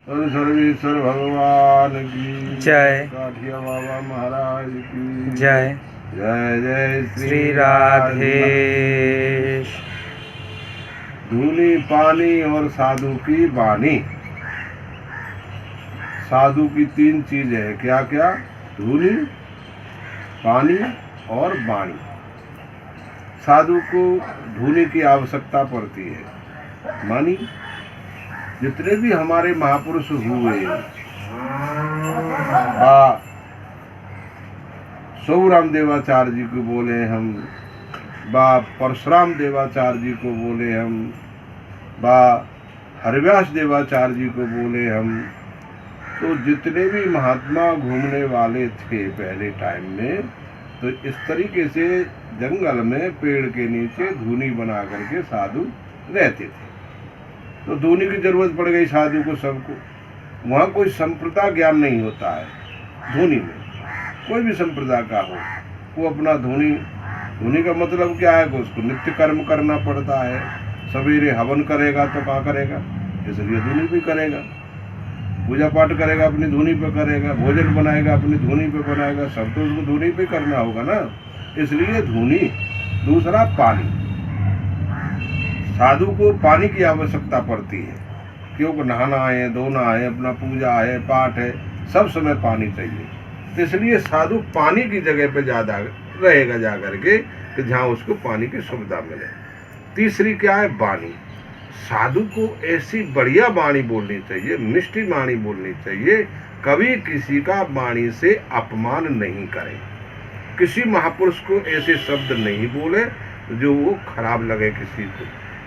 और सर्वेश्वर भगवान की जय। काठिया बाबा महाराज की जय। जय जय श्री राधेश। धूनी पानी और साधु की वाणी। साधु की तीन चीज है, क्या क्या? धूनी, पानी और वाणी। साधु को धूनी की आवश्यकता पड़ती है। मानी जितने भी हमारे महापुरुष हुए, सोहराम देवाचार्य जी को बोले हम, बा परशुराम देवाचार्य जी को बोले हम, बा हरिव्यास देवाचार्य जी को बोले हम, तो जितने भी महात्मा घूमने वाले थे पहले टाइम में, तो इस तरीके से जंगल में पेड़ के नीचे धूनी बना करके साधु रहते थे। तो धूनी की जरूरत पड़ गई साधु को, सबको। वहाँ कोई संप्रदाय ज्ञान नहीं होता है। धूनी में कोई भी संप्रदाय का हो, वो अपना धूनी का मतलब क्या है कि उसको नित्य कर्म करना पड़ता है। सवेरे हवन करेगा तो कहाँ करेगा, इसलिए धूनी पे करेगा। पूजा पाठ करेगा अपनी धूनी पे करेगा, भोजन बनाएगा अपनी धूनी पे बनाएगा, सब तो उसको धूनी पे करना होगा ना, इसलिए धूनी। दूसरा पानी, साधु को पानी की आवश्यकता पड़ती है, क्योंकि नहाना है, धोना है, अपना पूजा है, पाठ है, सब समय पानी चाहिए। तो इसलिए साधु पानी की जगह पे ज्यादा रहेगा जा करके कि जहाँ उसको पानी की सुविधा मिले। तीसरी क्या है? वाणी। साधु को ऐसी बढ़िया वाणी बोलनी चाहिए, मिष्टी वाणी बोलनी चाहिए, कभी किसी का वाणी से अपमान नहीं करे। किसी महापुरुष को ऐसे शब्द नहीं बोले जो वो खराब लगे किसी को,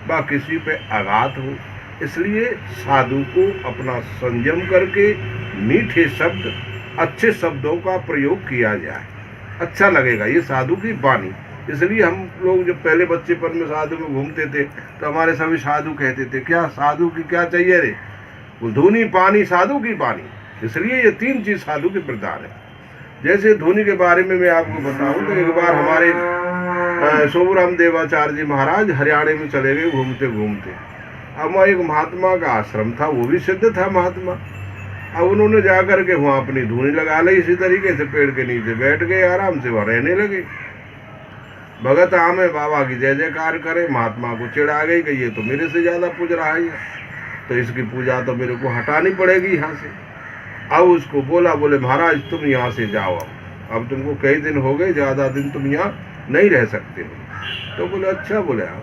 व किसी पे आघात हो। इसलिए साधु को अपना संयम करके मीठे शब्द, अच्छे शब्दों का प्रयोग किया जाए, अच्छा लगेगा। ये साधु की वाणी। इसलिए हम लोग जब पहले बच्चेपन में साधु में घूमते थे तो हमारे सभी साधु कहते थे, क्या साधु की क्या चाहिए रे? वो धूनी, पानी, साधु की वाणी। इसलिए ये तीन चीज साधु के प्रधान है। जैसे धूनी के बारे में मैं आपको बताऊं तो एक बार हमारे सोहराम देवाचार्य जी महाराज हरियाणा में चले गए घूमते घूमते। अब वहाँ एक महात्मा का आश्रम था, वो भी सिद्ध था महात्मा। अब उन्होंने जाकर के वहाँ अपनी धूनी लगा ली, इसी तरीके से पेड़ के नीचे बैठ गए, आराम से वहाँ रहने लगे। भगत आमे बाबा की जय जयकार करे। महात्मा को चिढ़ आ गई कि ये तो मेरे से ज्यादा पूज रहा है, तो इसकी पूजा तो मेरे को हटानी पड़ेगी यहाँ से। अब उसको बोले महाराज तुम यहाँ से जाओ, अब तुमको कई दिन हो गए, ज्यादा दिन तुम यहाँ नहीं रह सकते हो। तो बोले अच्छा। बोले आप।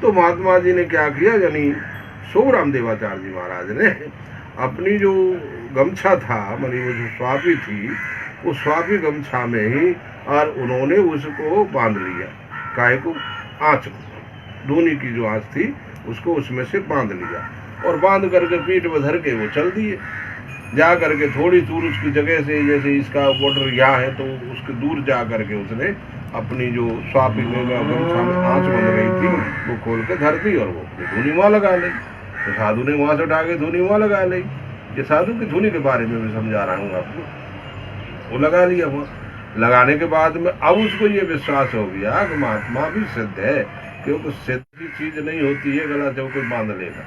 तो महात्मा जी ने क्या किया, यानी सोहराम देवाचार्य जी महाराज ने अपनी जो गमछा था, मानी वो जो स्वापी थी, उस स्वापी गमछा में ही और उन्होंने उसको बांध लिया। काय को? आँच को, धूनी की जो आँच थी उसको उसमें से बांध लिया, और बांध करके पीठ में धर के वो चल दिए। जा करके थोड़ी दूर उसकी जगह से, जैसे इसका बॉर्डर यहाँ है, तो उसके दूर जा करके उसने अपनी जो स्वापी में गमछा में आँच बंध गई थी वो खोल के धर दी, और वो धूनी वहाँ लगा ली। तो साधु ने वहाँ से उठा के धूनी वहाँ लगा ली। ये साधु की धूनी के बारे में मैं समझा रहा हूँ आपको। वो लगा लिया वहाँ। लगाने के बाद में अब उसको ये विश्वास हो गया कि महात्मा भी सिद्ध है, क्योंकि सिद्ध की चीज नहीं होती है गला जब कोई बांध लेगा।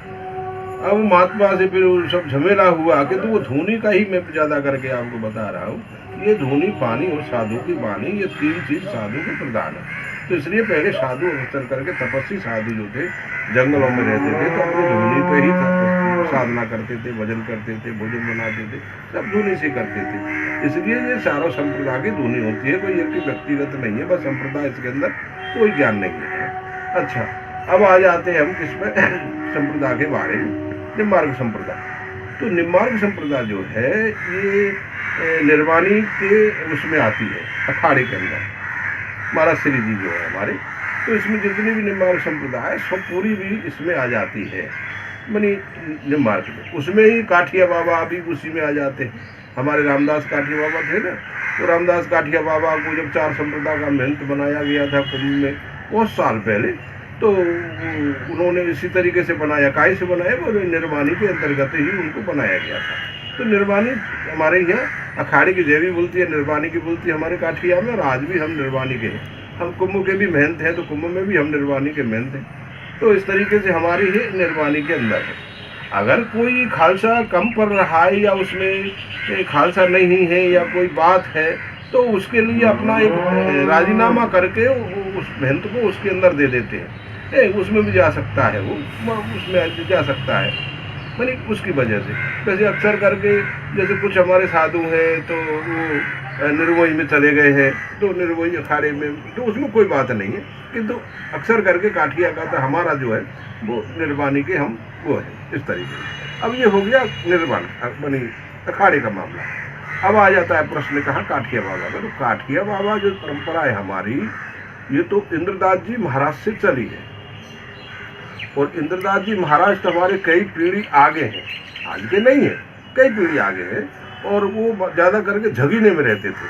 अब महात्मा से फिर सब झमेला हुआ कि तो वो धूनी का ही मैं ज्यादा करके आपको बता रहा हूँ। ये धूनी, पानी और साधु की वाणी, ये तीन चीज साधु के प्रधान है। तो इसलिए पहले साधु चल करके तपस्वी साधु जो थे जंगलों में रहते थे, तो अपनी धूनी पे ही साधना करते थे, भजन करते थे, भोजन बनाते थे, सब धूनी से करते थे। इसलिए ये चारों संप्रदाय की धूनी होती है, कोई एक की व्यक्तिगत नहीं है, बस संप्रदाय इसके अंदर कोई ज्ञान नहीं है। अच्छा, अब आ जाते हैं हम किसमें संप्रदाय के बारे में। निम्बार्क संप्रदाय। तो निम्बार्क संप्रदाय जो है ये निर्वाणी के उसमें आती है, अखाड़े के अंदर। महाराज श्री जी जो है हमारे, तो इसमें जितनी भी निम्बार्क संप्रदाय सब पूरी भी इसमें आ जाती है, मनी निम्बार्क में। उसमें ही काठिया बाबा भी उसी में आ जाते हैं। हमारे रामदास काठिया बाबा थे ना, तो रामदास काठिया बाबा को जब चार संप्रदाय का महंत बनाया गया था कुंभ में बहुत साल पहले, तो उन्होंने इसी तरीके से बनाया। काय से बनाया? वो निर्वाणी के अंतर्गत ही उनको बनाया गया था। तो निर्वाणी हमारे यहाँ अखाड़े की देवी बोलती है, निर्वाणी की बोलती है हमारे काठिया में, और आज भी हम निर्वाणी के हैं। हम कुंभ के भी महंत हैं, तो कुंभ में भी हम निर्वाणी के महंत हैं। तो इस तरीके से हमारी ही निर्वाणी के अंदर है। अगर कोई खालसा कम पड़ रहा है या उसमें खालसा नहीं है या कोई बात है, तो उसके लिए अपना एक राजीनामा करके उस महंत को उसके अंदर दे देते हैं। उसमें भी जा सकता है, वो उसमें जा सकता है, मैंने उसकी वजह से। वैसे अक्सर करके जैसे कुछ हमारे साधु हैं तो वो निर्मोही में चले गए हैं, तो निर्मोही अखाड़े में, तो उसमें कोई बात नहीं है, किंतु अक्सर करके काठिया का तो हमारा जो है वो निर्वाणी के हम वो है इस तरीके से। अब ये हो गया निर्वाण बनी अखाड़े का मामला। अब आ जाता है प्रश्न कहाँ काठिया बाबा का। तो काठिया बाबा जो परंपरा है हमारी, ये तो इंद्रदास जी महाराज से चली है, और इंद्रदास जी महाराज तो हमारे कई पीढ़ी आगे हैं, आज के नहीं है, कई पीढ़ी आगे हैं। और वो ज़्यादा करके झगीने में रहते थे।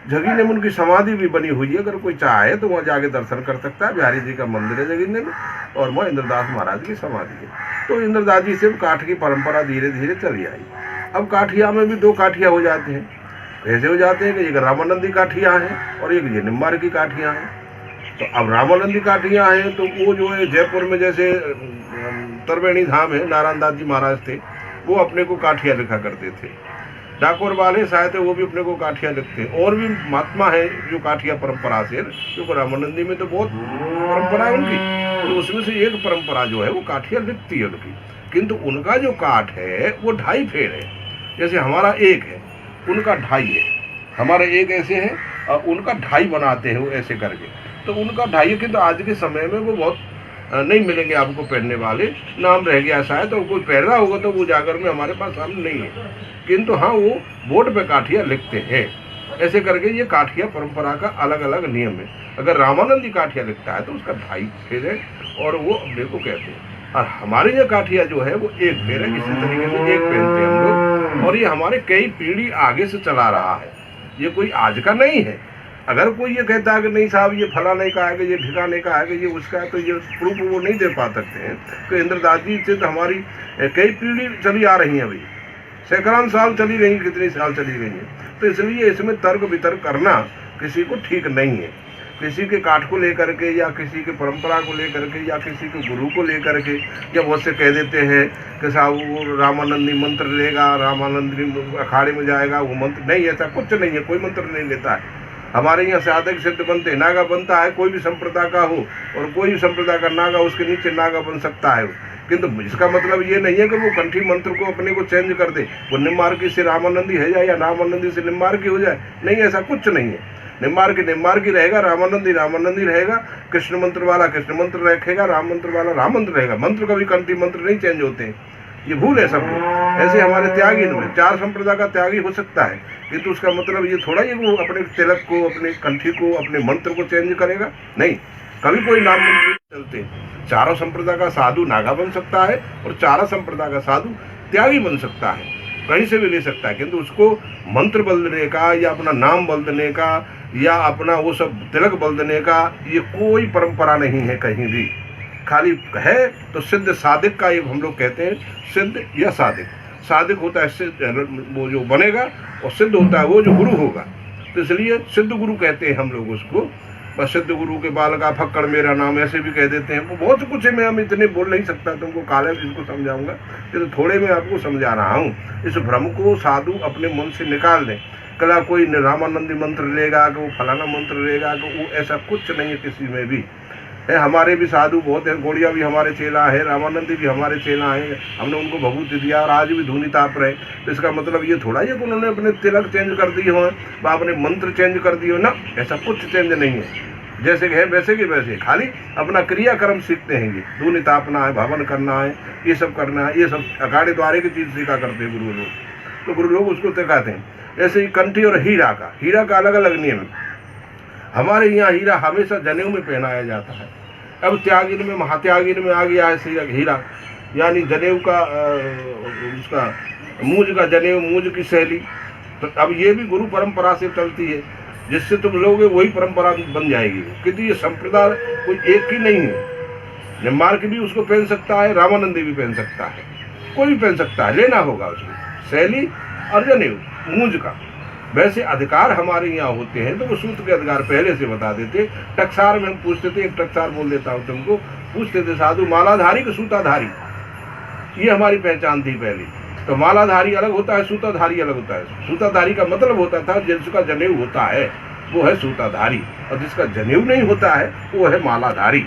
झगीने में उनकी समाधि भी बनी हुई है, अगर कोई चाहे तो वहाँ जाके दर्शन कर सकता है। बिहारी जी का मंदिर है झगीने में, और वहाँ इंद्रदास महाराज की समाधि है। तो इंद्रदास जी से काठ की परंपरा धीरे धीरे चली आई। अब काठिया में भी दो काठिया हो जाते हैं। कैसे हो जाते हैं कि एक रामानंदी काठिया है और एक ये निम्बार की काठिया है। तो अब रामानंदी काठिया हैं तो वो जो है जयपुर में जैसे त्रिवेणी धाम है, नारायण दास जी महाराज थे, वो अपने को काठिया लिखा करते थे। डाकोर वाले शायद वो भी अपने को काठिया लिखते हैं। और भी महात्मा है जो काठिया परंपरा से, क्योंकि रामानंदी में तो बहुत परंपरा है उनकी, तो उसमें से एक परंपरा जो है वो काठिया लिखती है उनकी। किंतु उनका जो काठ है वो 2.5 फेर है। जैसे हमारा 1 है, उनका 2.5 है। हमारा 1 ऐसे है और उनका 2.5 बनाते हैं वो ऐसे करके। तो उनका 2.5 के तो आज के समय में वो बहुत नहीं मिलेंगे आपको पहनने वाले, नाम रह गया शायद, और कोई पहन रहा होगा तो वो जाकर में हमारे पास सामने नहीं है। किंतु हाँ, वो बोर्ड पे काठिया लिखते हैं ऐसे करके। ये काठिया परंपरा का अलग अलग नियम है। अगर रामानंदी काठिया लिखता है तो उसका 2.5 फेर है और वो अपने को कहते हैं। और हमारे ये काठिया जो है वो 1 फेर है। इसी तरीके से 1 पहनते हैं हम लोग, और ये हमारे कई पीढ़ी आगे से चला रहा है, ये कोई आज का नहीं है। अगर कोई ये कहता है कि नहीं साहब ये फलाने का है कि ये ठिकाने का है कि ये उसका है, तो ये प्रूफ वो नहीं दे पा सकते हैं। तो इंद्रदास जी से तो हमारी कई पीढ़ी चली आ रही हैं, अभी सैकड़ों साल चली रही, कितनी साल चली गई हैं। तो इसलिए इसमें तर्क वितर्क करना किसी को ठीक नहीं है। किसी के काठ को लेकर के या किसी के परंपरा को लेकर के या किसी के गुरु को लेकर के जब वो से कह देते हैं कि साहब वो रामानंदी मंत्र लेगा, रामानंदी अखाड़े में जाएगा, वो मंत्र नहीं, ऐसा कुछ नहीं है, कोई मंत्र नहीं लेता है। हमारे यहाँ साधक सिद्ध बनते, नागा बनता है, कोई भी संप्रदाय का हो और कोई भी संप्रदाय का नागा, उसके नीचे नागा बन सकता है। किंतु इसका मतलब ये नहीं है कि वो कंठी मंत्र को अपने को चेंज कर दे, वो निम्बार्की से रामानंदी है जाए या रामानंदी से निम्बार्की हो जाए, नहीं, ऐसा कुछ नहीं है। निम्बार्की रहेगा, रामानंदी रहेगा, कृष्ण मंत्र वाला कृष्ण मंत्र रखेगा, राम मंत्र वाला राम मंत्र रहेगा। मंत्र कभी कंठी मंत्र नहीं चेंज होते हैं, ये भूल है सब लोग। ऐसे हमारे त्यागी में 4 संप्रदाय का त्यागी हो सकता है, किंतु उसका मतलब ये थोड़ा ही वो अपने तिलक को, अपने कंठी को, अपने मंत्र को चेंज करेगा, नहीं। कभी कोई नाम मंत्र चलते, चारों संप्रदाय का साधु नागा बन सकता है और 4 संप्रदाय का साधु त्यागी बन सकता है, कहीं से भी ले सकता है। किंतु उसको मंत्र बदलने का या अपना नाम बदलने का या अपना वो सब तिलक बदलने का ये कोई परंपरा नहीं है कहीं भी। खाली है तो सिद्ध साधिक का, ये हम लोग कहते हैं सिद्ध या साधिक। साधिक होता है वो जो बनेगा, और सिद्ध होता है वो जो गुरु होगा। तो इसलिए सिद्ध गुरु कहते हैं हम लोग उसको। बस सिद्ध गुरु के बाल का फक्कड़ मेरा नाम, ऐसे भी कह देते हैं। वो बहुत कुछ है, मैं हम इतने बोल नहीं सकता, तुमको काले इसको समझाऊंगा, तो थोड़े मैं आपको समझा रहा हूँ। इस भ्रम को साधु अपने मन से निकाल दें। कला कोई रामानंदी मंत्र लेगा कि वो फलाना मंत्र लेगा कि वो, ऐसा कुछ नहीं है किसी में भी है। हमारे भी साधु बहुत हैं, गोड़िया भी हमारे चेला है, रामानंदी भी हमारे चेला हैं, हमने उनको भभूति दिया और आज भी धूनी ताप रहे। तो इसका मतलब ये थोड़ा ही कि उन्होंने अपने तिलक चेंज कर दिए हों व अपने मंत्र चेंज कर दिए हो ना, ऐसा कुछ चेंज नहीं है। जैसे है वैसे के वैसे, खाली अपना क्रियाक्रम सीखते हैं। ये धूनी तापना है, भवन करना है, ये सब करना है, ये सब अखाड़े द्वारे की चीज़ सीखा करते हैं गुरु लोग। तो गुरु लोग उसको सिखाते हैं। ऐसे ही कंठी और हीरा का अलग अलग नियम है। हमारे यहाँ हीरा हमेशा जनेऊ में पहनाया जाता है। अब त्यागिन में, महात्यागिन में आ गया है हीरा, यानी जनेऊ का उसका मूज का जनेऊ, मूज की शैली। तो अब ये भी गुरु परंपरा से चलती है, जिससे तुम लोगे वही परंपरा बन जाएगी। क्योंकि ये संप्रदाय कोई एक ही नहीं है। निम्बार्क भी उसको पहन सकता है, रामानंदी भी पहन सकता है, कोई भी पहन सकता है, लेना होगा उसमें शैली और जनेऊ मूज का। वैसे अधिकार हमारे यहाँ होते हैं तो वो सूत्र के अधिकार पहले से बता देते। टकसार में हम पूछते थे, एक टकसार बोल देता हूँ तुमको, पूछते थे साधु मालाधारी कि सूताधारी, ये हमारी पहचान थी पहले। तो मालाधारी अलग होता है, सूताधारी अलग होता है। सूताधारी का मतलब होता था जिसका जनेऊ होता है वो है सूताधारी, और जिसका जनेऊ नहीं होता है वो है मालाधारी।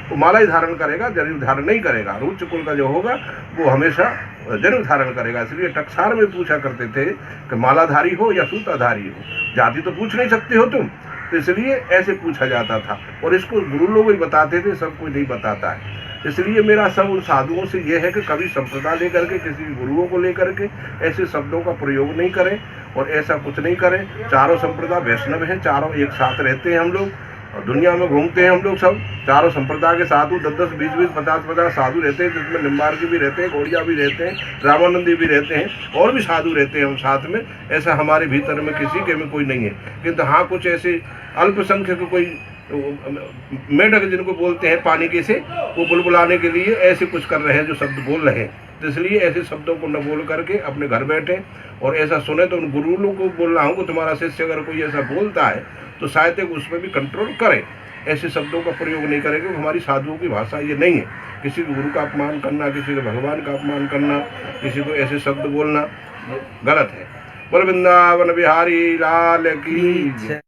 वो माला ही धारण करेगा, जनेऊ धारण नहीं करेगा। उच्च कुल का जो होगा वो हमेशा जनेऊ धारण करेगा। इसलिए टकसाल में पूछा करते थे कि मालाधारी हो या सूताधारी हो, जाति तो पूछ नहीं सकते हो तुम, तो इसलिए ऐसे पूछा जाता था। और इसको गुरु लोग ही बताते थे, सब कोई नहीं बताता है। इसलिए मेरा सब उन साधुओं से यह है कि कभी संप्रदाय लेकर के, किसी गुरुओं को लेकर के ऐसे शब्दों का प्रयोग नहीं करें और ऐसा कुछ नहीं करें। चारों संप्रदाय वैष्णव हैं, चारों एक साथ रहते हैं हम लोग, और दुनिया में घूमते हैं हम लोग सब। चारों संप्रदाय के साधु 10-10, 20-20, 50-50 साधु रहते हैं, जिसमें निम्बार्की भी रहते हैं, गौड़िया भी रहते हैं, रामानंदी भी रहते हैं, और भी साधु रहते हैं हम साथ में। ऐसा हमारे भीतर में किसी के में कोई नहीं है। किंतु हाँ, कुछ ऐसे अल्पसंख्यक कोई मेढक जिनको बोलते हैं पानी के से, वो बुलबुलाने के लिए ऐसे कुछ कर रहे हैं जो शब्द बोल रहे हैं। तो इसलिए ऐसे शब्दों को न बोल करके अपने घर बैठे और ऐसा सुने। तो उन गुरु लोगों को बोल रहा हूँ कि तुम्हारा शिष्य अगर कोई ऐसा बोलता है तो शायद उस पर भी कंट्रोल करे, ऐसे शब्दों का प्रयोग नहीं करें, क्योंकि हमारी साधुओं की भाषा ये नहीं है। किसी को गुरु का अपमान करना, किसी को भगवान का अपमान करना, किसी को ऐसे शब्द बोलना गलत है। बोल वृंदावन बिहारी लाल की।